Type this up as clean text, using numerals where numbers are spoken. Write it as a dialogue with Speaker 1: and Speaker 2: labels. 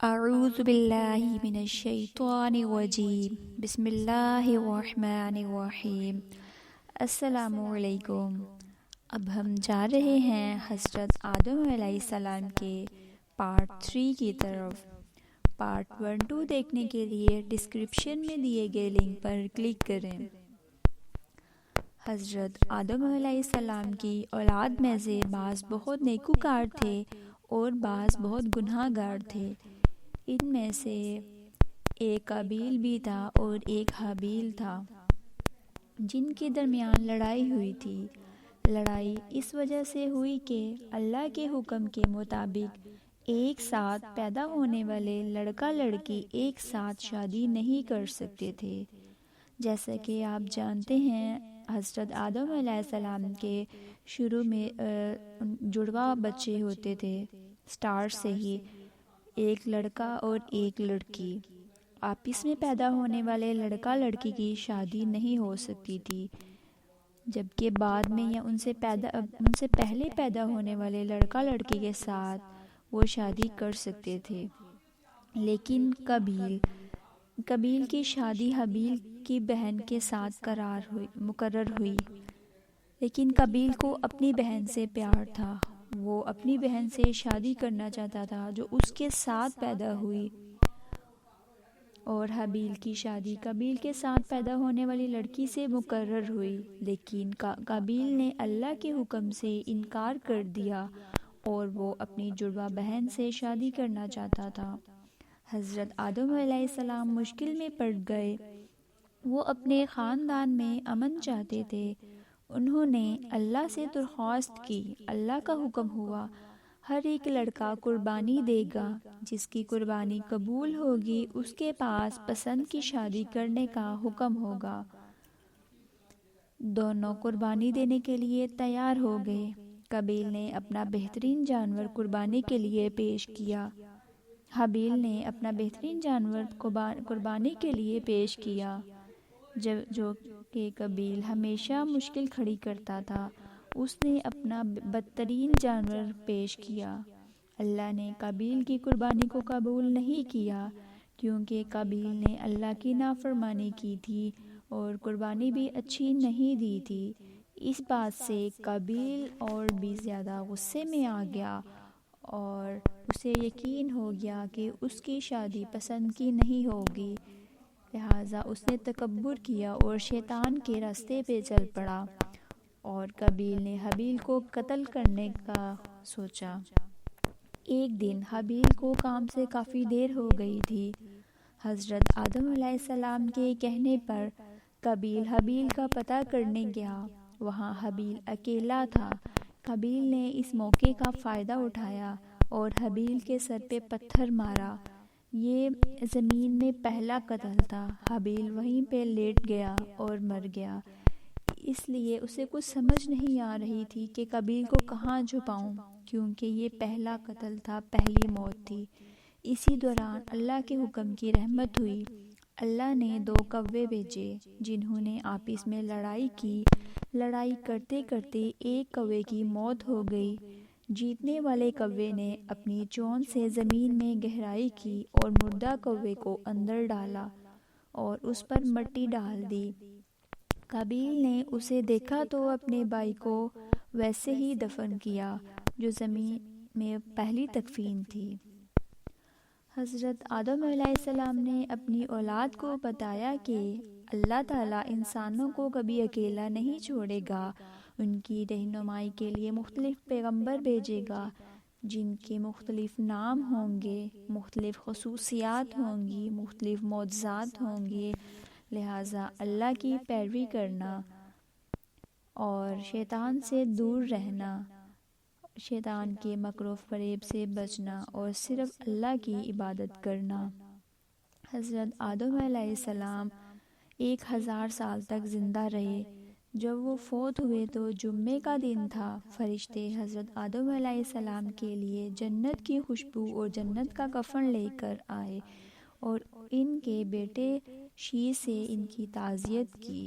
Speaker 1: اعوذ باللہ من الشیطان الرجیم بسم اللہ الرحمن الرحیم۔ السلام علیکم۔ اب ہم جا رہے ہیں حضرت آدم علیہ السلام کے پارٹ 3 کی طرف۔ پارٹ 1-2 دیکھنے کے لیے ڈسکرپشن میں دیے گئے لنک پر کلک کریں۔ حضرت آدم علیہ السلام کی اولاد میں سے بعض بہت نیکوکار تھے اور بعض بہت گناہ گار تھے۔ ان میں سے ایک قابیل بھی تھا اور ایک حابیل تھا، جن کے درمیان لڑائی ہوئی تھی۔ لڑائی اس وجہ سے ہوئی کہ اللہ کے حکم کے مطابق ایک ساتھ پیدا ہونے والے لڑکا لڑکی ایک ساتھ شادی نہیں کر سکتے تھے۔ جیسا کہ آپ جانتے ہیں، حضرت آدم علیہ السلام کے شروع میں جڑواں بچے ہوتے تھے، سٹارٹ سے ہی ایک لڑکا اور ایک لڑکی۔ آپس میں پیدا ہونے والے لڑکا لڑکی کی شادی نہیں ہو سکتی تھی، جبکہ بعد میں یا ان سے پہلے پیدا ہونے والے لڑکا لڑکی کے ساتھ وہ شادی کر سکتے تھے۔ لیکن قابیل کی شادی حابیل کی بہن کے ساتھ مقرر ہوئی، لیکن قابیل کو اپنی بہن سے پیار تھا۔ وہ اپنی بہن سے شادی کرنا چاہتا تھا جو اس کے ساتھ پیدا ہوئی، اور حابیل کی شادی قابیل کے ساتھ پیدا ہونے والی لڑکی سے مقرر ہوئی، لیکن قابیل نے اللہ کے حکم سے انکار کر دیا اور وہ اپنی جڑواں بہن سے شادی کرنا چاہتا تھا۔ حضرت آدم علیہ السلام مشکل میں پڑ گئے۔ وہ اپنے خاندان میں امن چاہتے تھے۔ انہوں نے اللہ سے درخواست کی۔ اللہ کا حکم ہوا، ہر ایک لڑکا قربانی دے گا، جس کی قربانی قبول ہوگی اس کے پاس پسند کی شادی کرنے کا حکم ہوگا۔ دونوں قربانی دینے کے لیے تیار ہو گئے۔ قابیل نے اپنا بہترین جانور قربانی کے لیے پیش کیا۔ حابیل نے اپنا بہترین جانور قربانی کے لیے پیش کیا، جو کہ قابیل ہمیشہ مشکل کھڑی کرتا تھا۔ اس نے اپنا بدترین جانور پیش کیا۔ اللہ نے قابیل کی قربانی کو قبول نہیں کیا، کیونکہ قابیل نے اللہ کی نافرمانی کی تھی اور قربانی بھی اچھی نہیں دی تھی۔ اس بات سے قابیل اور بھی زیادہ غصے میں آ گیا اور اسے یقین ہو گیا کہ اس کی شادی پسند کی نہیں ہوگی، لہٰذا اس نے تکبر کیا اور شیطان کے راستے پہ چل پڑا، اور قابیل نے حابیل کو قتل کرنے کا سوچا۔ ایک دن حابیل کو کام سے کافی دیر ہو گئی تھی۔ حضرت آدم علیہ السلام کے کہنے پر قابیل حابیل کا پتہ کرنے گیا۔ وہاں حابیل اکیلا تھا۔ قابیل نے اس موقع کا فائدہ اٹھایا اور حابیل کے سر پہ پتھر مارا۔ یہ زمین میں پہلا قتل تھا۔ حابیل وہیں پہ لیٹ گیا اور مر گیا، اس لیے اسے کچھ سمجھ نہیں آ رہی تھی کہ قابیل کو کہاں چھپاؤں، کیونکہ یہ پہلا قتل تھا، پہلی موت تھی۔ اسی دوران اللہ کے حکم کی رحمت ہوئی۔ اللہ نے 2 کوے بھیجے، جنہوں نے آپس میں لڑائی کی۔ لڑائی کرتے کرتے ایک کوے کی موت ہو گئی۔ جیتنے والے کوے نے اپنی چونچ سے زمین میں گہرائی کی اور مردہ کوے کو اندر ڈالا اور اس پر مٹی ڈال دی۔ قابیل نے اسے دیکھا تو اپنے بھائی کو ویسے ہی دفن کیا، جو زمین میں پہلی تدفین تھی۔ حضرت آدم علیہ السلام نے اپنی اولاد کو بتایا کہ اللہ تعالیٰ انسانوں کو کبھی اکیلا نہیں چھوڑے گا، ان کی رہنمائی کے لیے مختلف پیغمبر بھیجے گا، جن کے مختلف نام ہوں گے، مختلف خصوصیات ہوں گی، مختلف معجزات ہوں گے، لہٰذا اللہ کی پیروی کرنا اور شیطان سے دور رہنا، شیطان کے مکر و فریب سے بچنا اور صرف اللہ کی عبادت کرنا۔ حضرت آدم علیہ السلام 1000 سال تک زندہ رہے۔ جب وہ فوت ہوئے تو جمعے کا دن تھا۔ فرشتے حضرت آدم علیہ السلام کے لیے جنت کی خوشبو اور جنت کا کفن لے کر آئے اور ان کے بیٹے شیش سے ان کی تعزیت کی۔